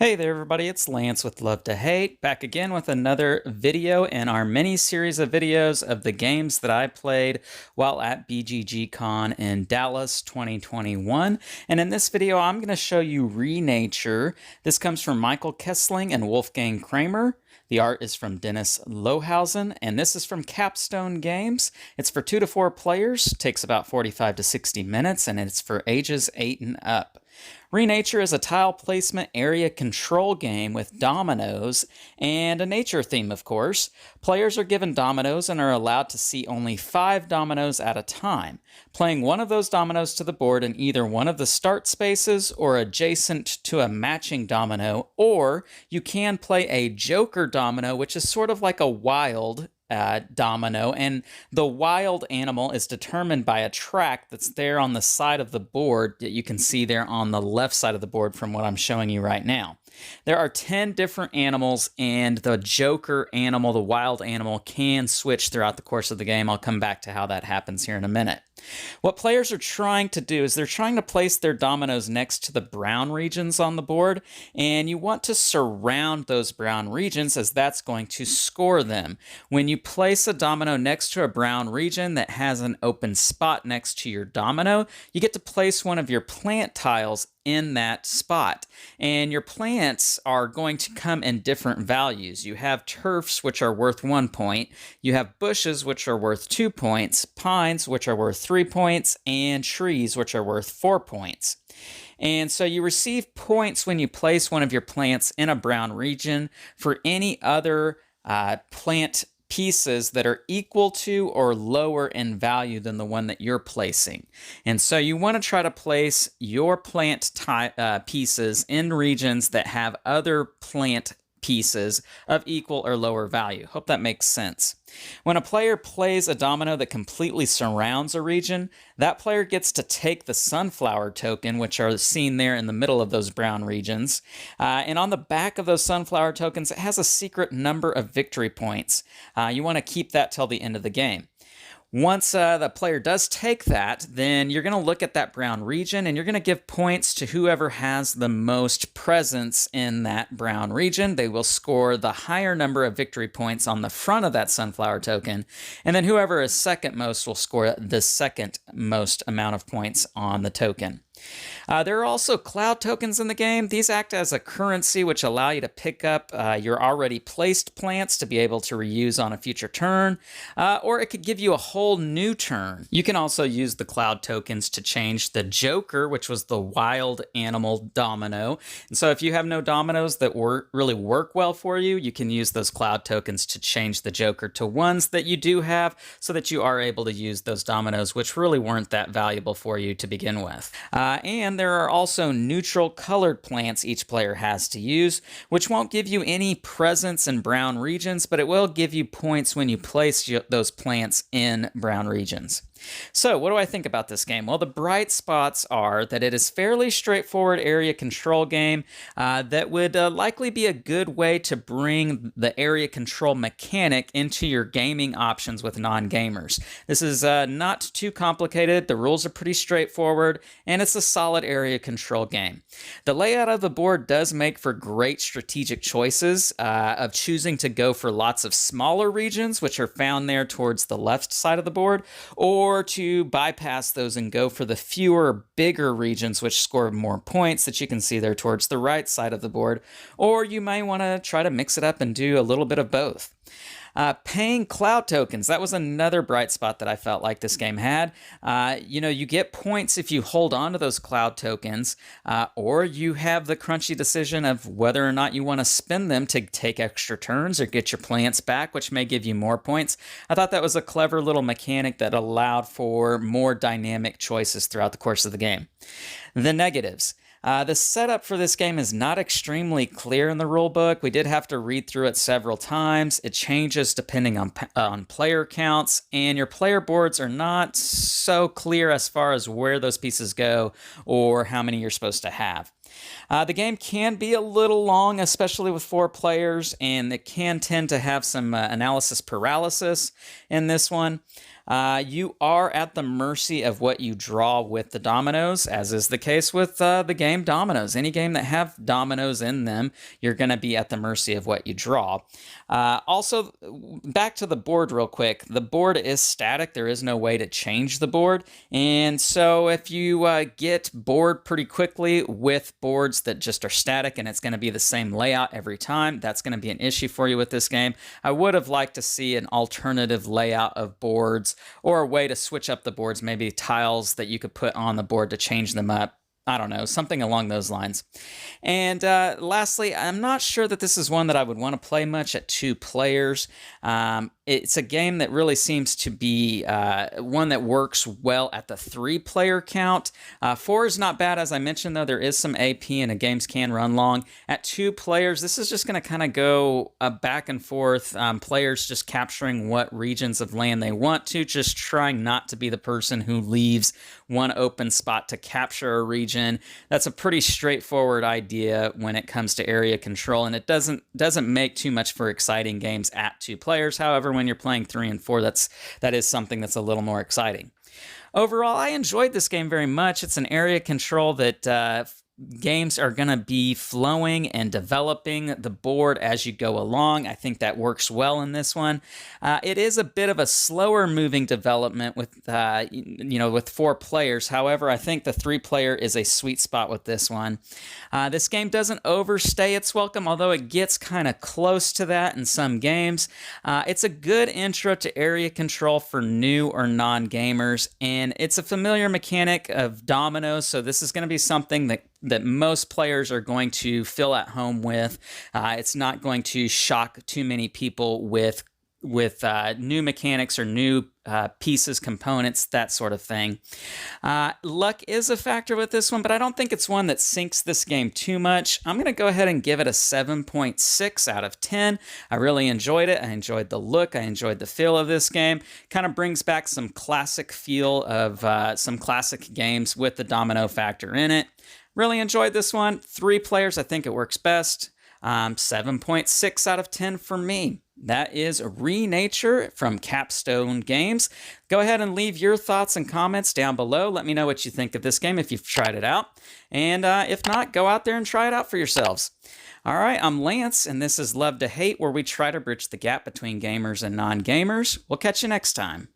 Hey there everybody, it's Lance with Love to Hate, back again with another video in our mini series of videos of the games that I played while at BGG Con in Dallas 2021. And in this video, I'm going to show you Renature. This comes from Michael Kessling and Wolfgang Kramer. The art is from Dennis Lohausen, and this is from Capstone Games. It's for 2 to 4 players, takes about 45 to 60 minutes, and it's for ages 8 and up. Renature is a tile placement area control game with dominoes and a nature theme, of course. Players are given dominoes and are allowed to see only 5 dominoes at a time. Playing one of those dominoes to the board in either one of the start spaces or adjacent to a matching domino, or you can play a joker domino, which is sort of like a wild domino, and the wild animal is determined by a track that's there on the side of the board that you can see there on the left side of the board from what I'm showing you right now. There are 10 different animals, and the joker animal, the wild animal, can switch throughout the course of the game. I'll come back to how that happens here in a minute. What players are trying to do is they're trying to place their dominoes next to the brown regions on the board, and you want to surround those brown regions as that's going to score them. When you place a domino next to a brown region that has an open spot next to your domino, you get to place one of your plant tiles in that spot. And your plants are going to come in different values. You have turfs, which are worth 1 point. You have bushes, which are worth 2 points. Pines, which are worth 3 points. And trees, which are worth 4 points. And so you receive points when you place one of your plants in a brown region. For any other plant pieces that are equal to or lower in value than the one that you're placing. And so you want to try to place your plant pieces in regions that have other plant pieces of equal or lower value. Hope that makes sense. When a player plays a domino that completely surrounds a region, that player gets to take the sunflower token, which are seen there in the middle of those brown regions. And on the back of those sunflower tokens, it has a secret number of victory points. You want to keep that till the end of the game. Once the player does take that, then you're going to look at that brown region and you're going to give points to whoever has the most presence in that brown region. They will score the higher number of victory points on the front of that sunflower token, and then whoever is second most will score the second most amount of points on the token. There are also cloud tokens in the game. These act as a currency which allow you to pick up your already placed plants to be able to reuse on a future turn, or it could give you a whole new turn. You can also use the cloud tokens to change the joker, which was the wild animal domino. And so if you have no dominoes that really work well for you, you can use those cloud tokens to change the joker to ones that you do have so that you are able to use those dominoes which really weren't that valuable for you to begin with. And there are also neutral colored plants each player has to use, which won't give you any presence in brown regions, but it will give you points when you place those plants in brown regions. So what do I think about this game? Well, the bright spots are that it is fairly straightforward area control game that would likely be a good way to bring the area control mechanic into your gaming options with non-gamers. This is not too complicated. The rules are pretty straightforward, and it's a solid area control game. The layout of the board does make for great strategic choices of choosing to go for lots of smaller regions, which are found there towards the left side of the board, or to bypass those and go for the fewer, bigger regions which score more points that you can see there towards the right side of the board. Or you may want to try to mix it up and do a little bit of both. Paying cloud tokens, that was another bright spot that I felt like this game had. You get points if you hold on to those cloud tokens, or you have the crunchy decision of whether or not you want to spend them to take extra turns or get your plants back, which may give you more points. I thought that was a clever little mechanic that allowed for more dynamic choices throughout the course of the game. The negatives. The setup for this game is not extremely clear in the rulebook. We did have to read through it several times. It changes depending on player counts, and your player boards are not so clear as far as where those pieces go or how many you're supposed to have. The game can be a little long, especially with 4 players, and it can tend to have some analysis paralysis in this one. You are at the mercy of what you draw with the dominoes, as is the case with the game dominoes. Any game that have dominoes in them, you're going to be at the mercy of what you draw. Also, back to the board real quick. The board is static. There is no way to change the board. And so if you get bored pretty quickly with boards that just are static and it's going to be the same layout every time, that's going to be an issue for you with this game. I would have liked to see an alternative layout of boards, or a way to switch up the boards, maybe tiles that you could put on the board to change them up. I don't know, something along those lines. And lastly, I'm not sure that this is one that I would want to play much at 2 players. It's a game that really seems to be one that works well at the 3-player count. 4 is not bad, as I mentioned, though. There is some AP and games can run long. At 2 players, this is just going to kind of go back and forth. Players just capturing what regions of land they want to, just trying not to be the person who leaves one open spot to capture a region. That's a pretty straightforward idea when it comes to area control, and it doesn't make too much for exciting games at 2 players. However, when you're playing 3 and 4, that is something that's a little more exciting. Overall, I enjoyed this game very much. It's an area control that games are going to be flowing and developing the board as you go along. I think that works well in this one. It is a bit of a slower moving development with, with 4 players. However, I think the 3-player is a sweet spot with this one. This game doesn't overstay its welcome, although it gets kind of close to that in some games. It's a good intro to area control for new or non-gamers, and it's a familiar mechanic of dominoes, so this is going to be something that most players are going to feel at home with. It's not going to shock too many people with new mechanics or new pieces, components, that sort of thing. Luck is a factor with this one, but I don't think it's one that sinks this game too much. I'm going to go ahead and give it a 7.6 out of 10. I really enjoyed it. I enjoyed the look. I enjoyed the feel of this game. Kind of brings back some classic feel of some classic games with the domino factor in it. Really enjoyed this one. 3 players, I think it works best. 7.6 out of 10 for me. That is Renature from Capstone Games. Go ahead and leave your thoughts and comments down below. Let me know what you think of this game if you've tried it out. And if not, go out there and try it out for yourselves. All right, I'm Lance, and this is Love to Hate, where we try to bridge the gap between gamers and non-gamers. We'll catch you next time.